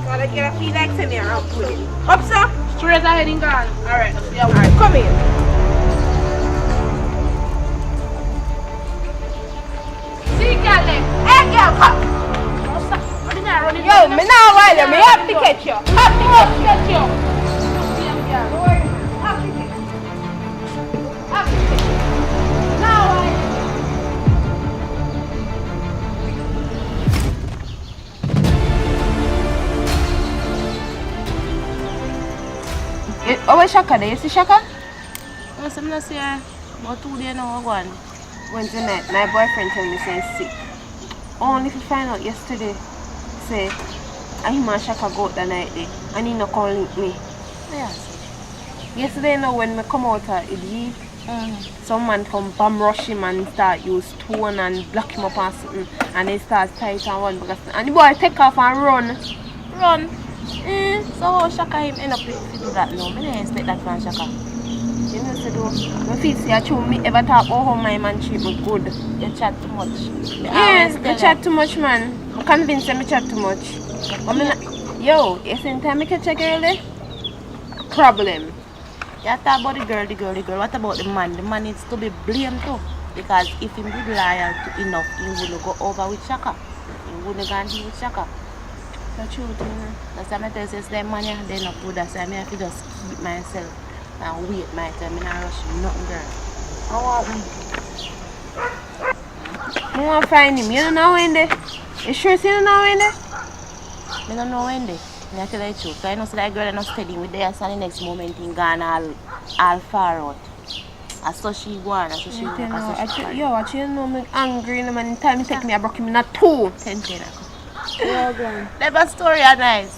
Gotta get a feel like send me around to it. Up, sir? Straight ahead and gone. Alright, let's see how Alright, come here. See, girl, then. Hey, girl, come. Yo, me now while you, me have to catch you. Have to catch you. Don't worry, have to catch you. Have to catch you. Now while Oh, where's Shaka there? You see Shaka? No, I'm not see her. About 2 days now, go on. Wednesday night, my boyfriend told me say he's sick. Only to find out yesterday, say, him and Shaka go out the night there, and he no come link me. Yes. Yesterday now when me come out he leave, some man come bomb rush him and start use stone and block him up and something, and they start tight and one because and the boy take off and run. Run. So how Shaka him end up to do that now? I didn't expect that from Shaka. You know so do me feel say I told me ever talk about how my man treat me good. You chat too much. Yes, I chat too much man. I'm convinced I chat too much. But me yo, you same time I catch a girl there? Problem. You talk about the girl. What about the man? The man needs to be blamed too. Because if he be loyal to enough, he wouldn't go over with Shaka. He wouldn't go and deal with Shaka. That's true, you know. That's why I tell you, them money, they're not good. That's why I have to just keep myself and wait my time. I'm not rushing nothing, girl. I want me. I want to find him. You don't know when they? You sure you don't know when they? I don't know when they. I tell you the truth. I know so that girl is not steady with there, so the next moment in Ghana all far out. I saw she go on, I saw she go on. Yo, actually, know me angry in the man. Time you take me, I broke him in a 2. 10. Yeah, go Never story are nice.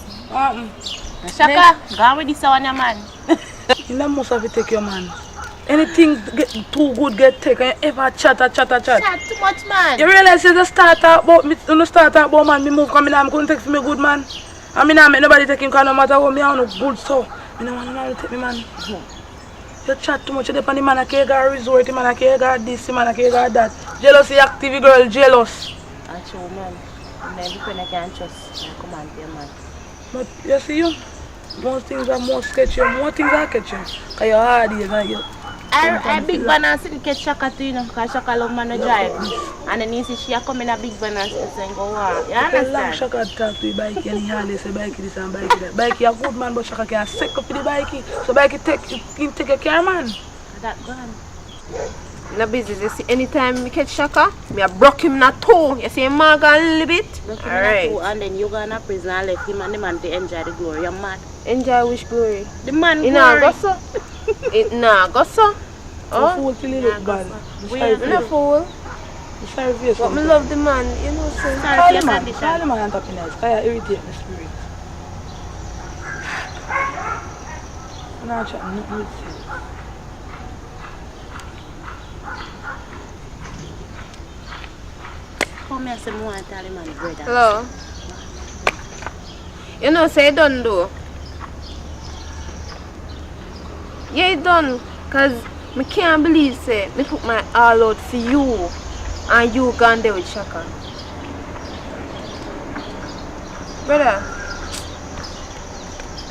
Shaka, go on with this one, your man. You must have to take your man. anything get too good get taken, you ever chat. Chat too much, man. You realize you just start talk about me, you start talk about man, me move come in and couldn't take me good man. I mean I make nobody take him cause no matter what me I no good so. Me no want to take me man. You chat too much, you depend the man I can't get resort, the man I can't get this, the man I can't get that. Jealousy active girl, jealous. That's true, man. And then when I can trust, come on, dear man. But you see you, most things are more sketchy, more things are catchy. Cause you're hard here and you. I big van and sit catch Shaka too, you know, because Shaka love man to drive. And then you see she come in a big van and sit and go walk. You understand? Shaka talk to the bike and he hardly say bike this and bike that. Bike a good man, but Shaka can sick up the bike. So bike take a care man. That gone. In the business, you see, anytime we catch Shaka, me I broke him in a toe. You see him a little bit? Alright. And then you go in a prison and left him and the man to enjoy the glory. You're mad. Enjoy which glory? The man glory. Glory. It nah, go so. Oh, fool till he look bad. I'm not fool. But me love the man, you know, so. Call the man and talk nice. Cause you irritate my spirit. I'm not chatting nothing with you. Come here, say more and tell him and brother. Hello. You know, say done though. Yeah, it done. Cause I can't believe say me put my all out for you and you gone there with Shaka. Brother,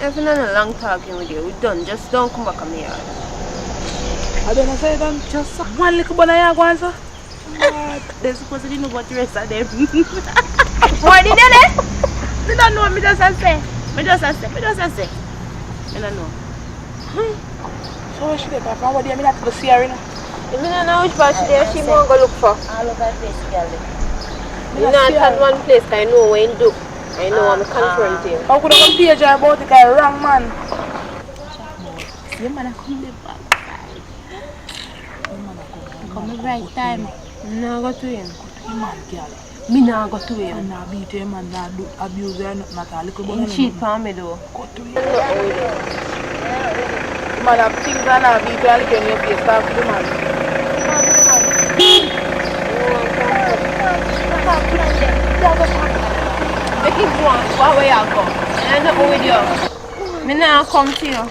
if you not a long talking with you, we done. Just don't come back on me yard. I don't know say done. Just one little banana go answer. They're supposed to know about the rest of them. What did you do? Me don't know, me just say. Me don't know. So where she dey from? What do you mean that to see her, you know? You don't know which part she there, she won't go look for. All over the place, girl. You not at one place, I know what you do. I know I'm confronting. How could I come page her about it? Cause wrong man. Your man come the back side. Come the right time. No, go to him. Man, girl. Me nah go to him. And now beat him and now do abuse her, nothing at all. Little He bunny. cheat for me though. Go to him. Man, have things and now beat her, look in your face, talk to the man. Make him go on, where you go? I don't know with you. Me nah come to you.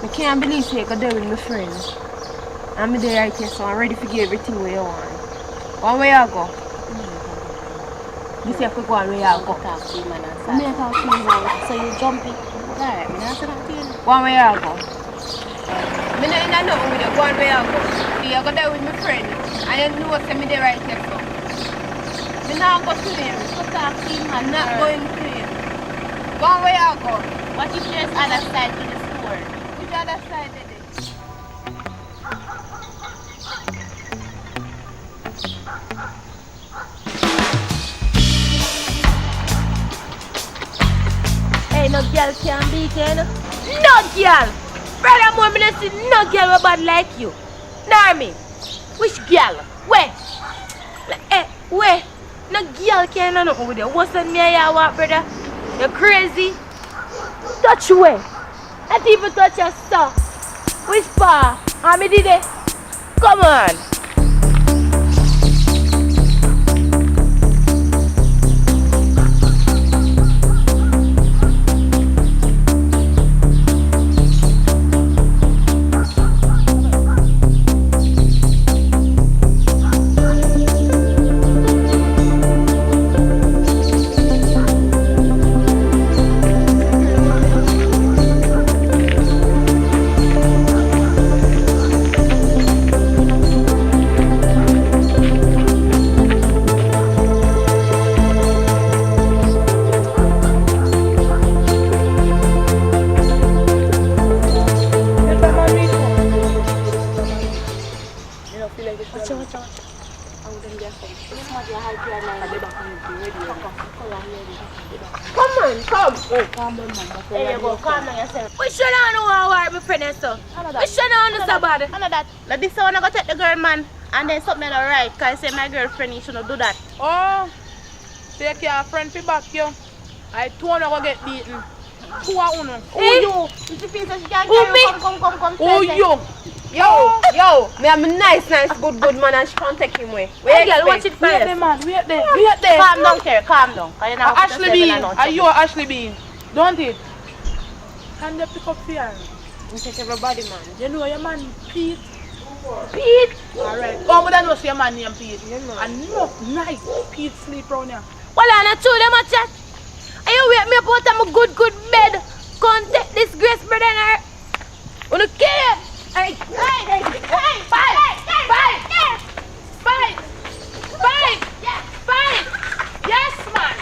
I can't believe you go there with my friends. I'm there right here, so I'm ready to give everything where you want. Where you go? You say I could go and where you go? Talk to him and answer. So you jumping. Alright, me answer that to you. Where you go? Me not know with you. Go and where you go? You go there with my friend. And you know what's me there right here, so. Me not go to him. So talk to him I'm and not going to him. Go and where you go? what if there's other side to the store? Which other side is it? Hey, no girl can beat you, no? No girl! Brother, more me not see no girl who bad like you. Know me? Which girl? Where? Where? No girl can do nothing with you. What's on me and you want, brother? You crazy? Touch where? Not even touch your stuff. Which part? How me did it? Come on. Come on, come. There you go, calm down yourself. We should not know how our my friend and so. We should not know somebody. I know that. Like this one I go take the girl man and then something not right. Cause I say my girlfriend you should not do that. Oh, take your friend for back you. I told her to get beaten. Who are you? Who you? You see piece of she can't Who me? Come. Who you? Yo, me am a nice, good man and she can't take him away. Hey girl, watch it Wait first. there, man. Wait there. Calm down, Kerry, calm down. Cause you know Ashley Bean. Are you Ashley Bean? Don't it? Can they pick up here? You take everybody, man. You know your man Pete? Pete! Alright. Oh, but I know your man named Pete. Yeah, man. And no night Pete sleep round here. Well, I'm not true, them a chat. And you wake me up out of my good bed. Can't take this grace, brother, and her. Wanna kill him? Hey! Fight! Yes, man!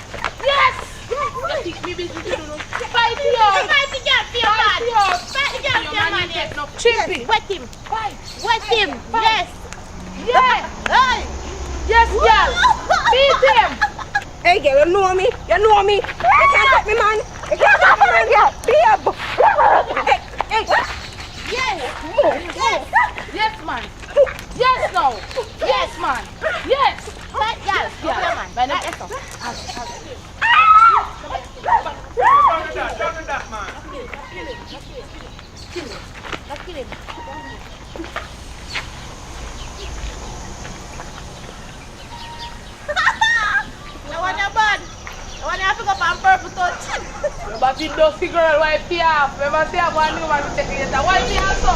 Yes! You think me busy to do no? Fight the girl! Fight the girl, man! Chimpy! Wet him. Yes! Yes, girl! Beat him! Hey girl, you know me. You can't take me, man. You can't take me, man, girl. Hey. Yes, man! Yes, no! Yes, man! Yes! That girl, okay, man. Man, Let's go. Let's kill him. No one bad. No one have to go on purple touch. But the dusty girl wipe me off. Remember say I want you man to take it. Wipe me off, so.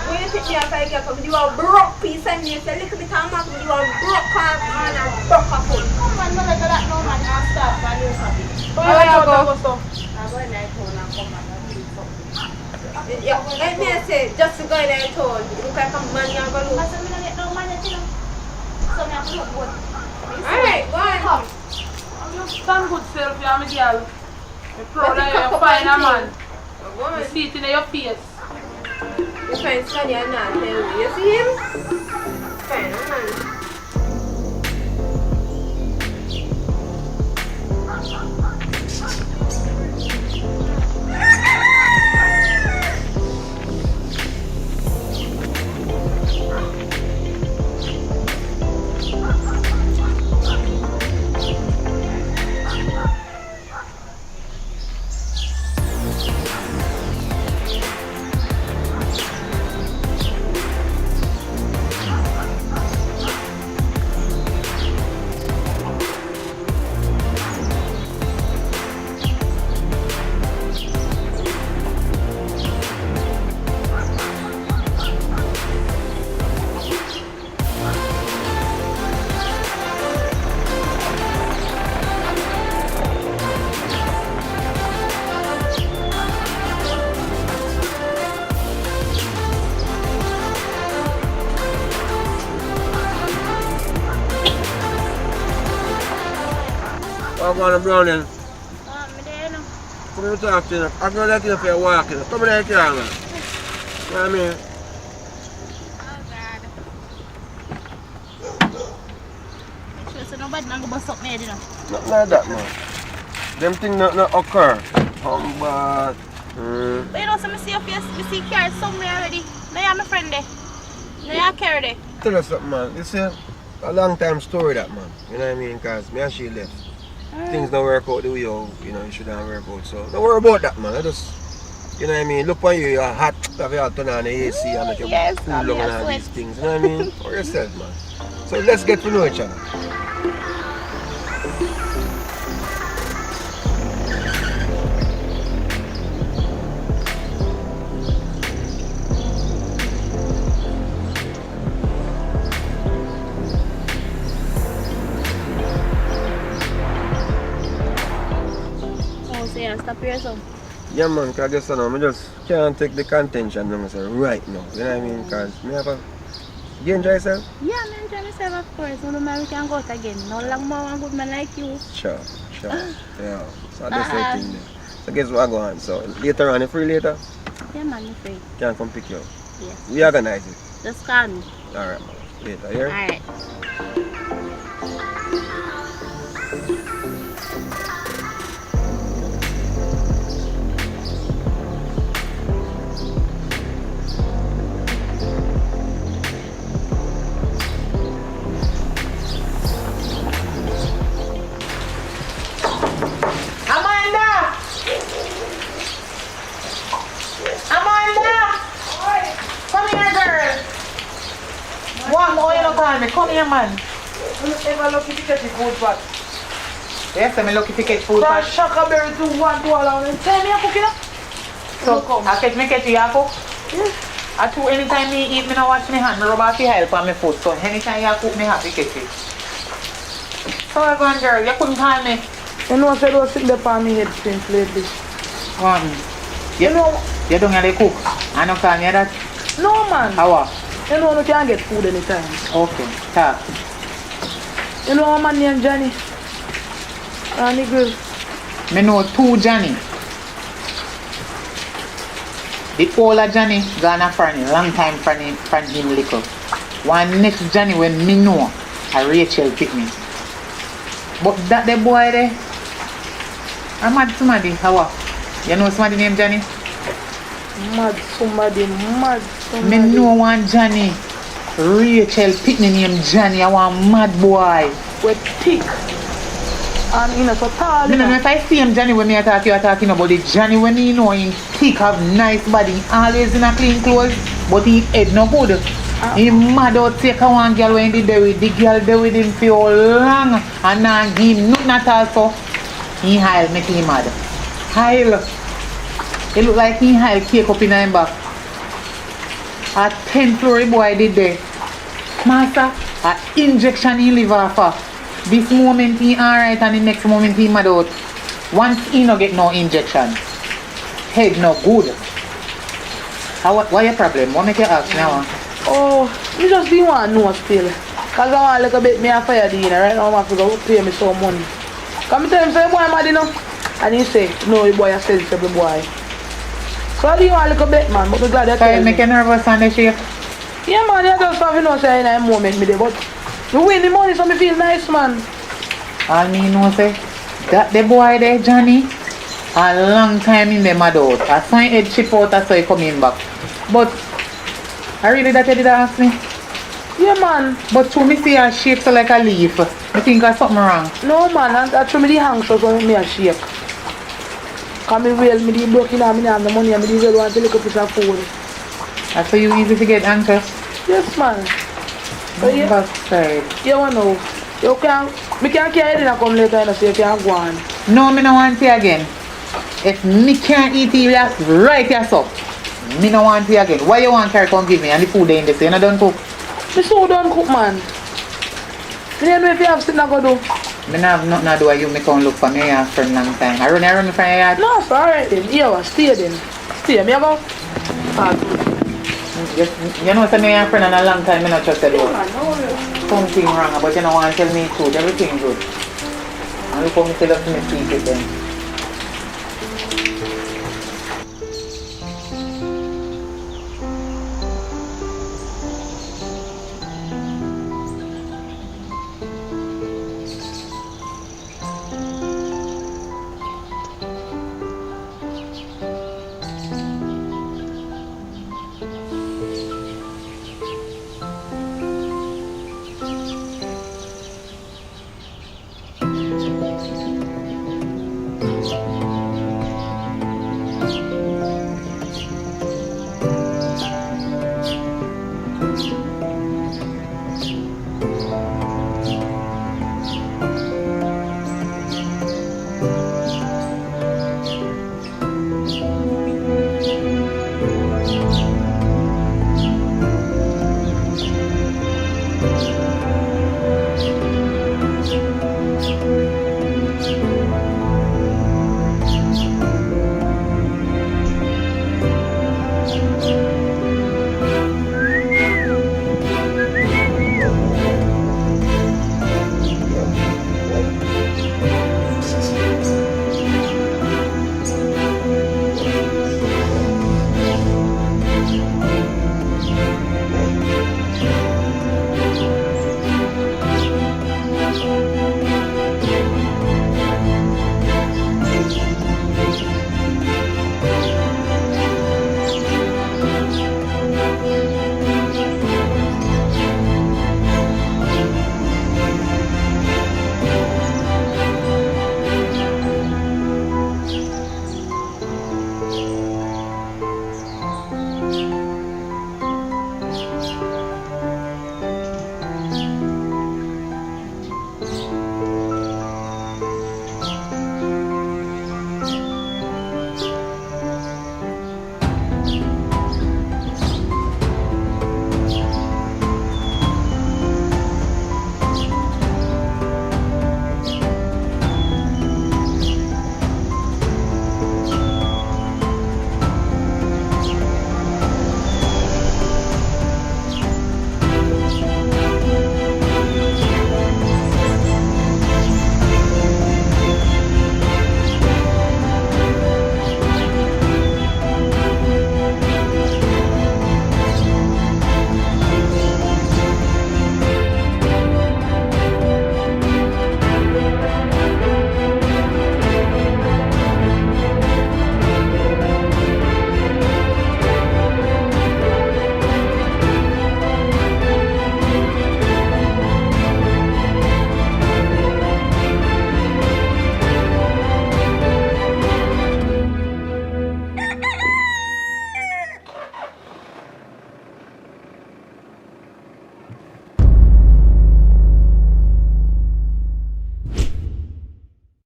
When you take me outside, girl, come you a broke piece and you say a little bit of mass, you a broke heart and a broke a foot. No man, no like that. No man, I'll stop and you'll stop it. Where you go? I'm going to town and come back and do something. Yeah, let me say, just to go in there and told, look like a man you're going to lose. I said, I don't get no money, you know. So I have to look good. Alright, go on. You stand good self, you are my girl. I'm proud of you, you find a man. You see it in your face. You try and study and not tell me. You see him? Fine, man. I'm going to Browning. Me there, no. Come here to talk to you. I'm going to let you for your walk. Come here, man. You know what I mean? Make sure so nobody not go bust up me, you know. Nothing like that, man. Them things not occur. But... But you know, so I see your face, I see Carrie somewhere already. Now you're my friend there. Now you're Carrie there. Tell us something, man. You see, a long time story that, man. You know what I mean? Because me and she left. Things don't work out the way you should not work out. So don't worry about that, man. I just, you know what I mean? Look on you, you're hot. Have you all turn on the AC and make you cool down and all these things. You know what I mean? For yourself, man. So let's get to know each other. Stop here, so. Yeah, man, because I guess I just can't take the contention right now. You know what I mean? Because me have a... You enjoy yourself? Yeah, I enjoy myself, of course. No man, we can go out again. No long more one good man like you. Sure. Yeah. So that's the thing there. So guess what I go on? So later on, you free later? Yeah, man, I'm free. Can come pick you up? Yes. We organize it. Just call me. Alright, man. Later, here? Alright. Come here, girl. call me. Come here, man. Ever lucky to get the food pot? Yes, I'm lucky to get food. Cause shaka berry to one to all around. Tell me, I'm cooking up. So, I catch you, Yako? Yes. I do anytime me eat, me not wash my hand, me rub off the help on my food. So, anytime you cook, me happy catch it. So, everyone, girl, you couldn't call me. You know, I said I was sitting there on my head since lately. You know, you don't really cook. I don't call me that. No, man. How? You know, I can't get food anytime. Okay, talk. You know, a man named Johnny. And the girl. Me know 2 Johnny. The older Johnny gone a friend, long time friend him little. One next Johnny when me know, a Rachel pick me. But that the boy there, I'm mad somebody. How? You know somebody named Johnny? Mad somebody. Me know one Johnny. Rachel pick me name Johnny. I want mad boy. With thick. And you know, so tall. Me know if I see him Johnny when me attack you talking about the Johnny when me know him thick, have nice body, always in a clean clothes, but he head no good. He mad out take a one girl when he there with the girl there with him for long and now give him nothing at all so he hile make him mad. Hile. It look like he hile cake up in him back. A 10 floor boy did there. Master, a injection he live off of. This moment he alright and the next moment he mad out. Once he no get no injection, head no good. What your problem? What make you ask now? Oh, me just didn't want to know still. Cause I want a little bit me a fire dinner right now. I have to go pay me some money. Come me tell him say boy mad enough. And he say, no the boy a sensible boy. So I didn't want a little bit man, but I'm glad you tell me. So you make you nervous on the shape? Yeah man, you just have to know say in a moment me there, but you win the money so me feel nice man. All me know say that the boy there Johnny a long time in the mad out. I saw him head chip out I saw he coming back. But I really that you did ask me? Yeah man. But to me see her shape so like a leaf. I think there's something wrong. No man, that's me the hang so me a shake. Cause me well, me the broke in and me have the money and me the well want to look up piece of food. That's why you easy to get anxious? Yes man. So yeah. Backside. You wanna know? You can't, me can't carry it and come later and say you can't go on. No, me no want it again. If me can't eat it, that's right yourself. Me no want it again. Why you want carry come give me and the food they in this? You no done cook? Me so done cook man. Me don't know if you have something to go do. Me no have nothing to do with you. Me come look for me yard for a long time. I run me from your yard. No, it's alright then. Yeah, stay then. Stay. Me go. You know say me and friend in a long time. Me not trust you. Something wrong, but you don't want to tell me the truth. Everything good. And look how me tell us me speak it then.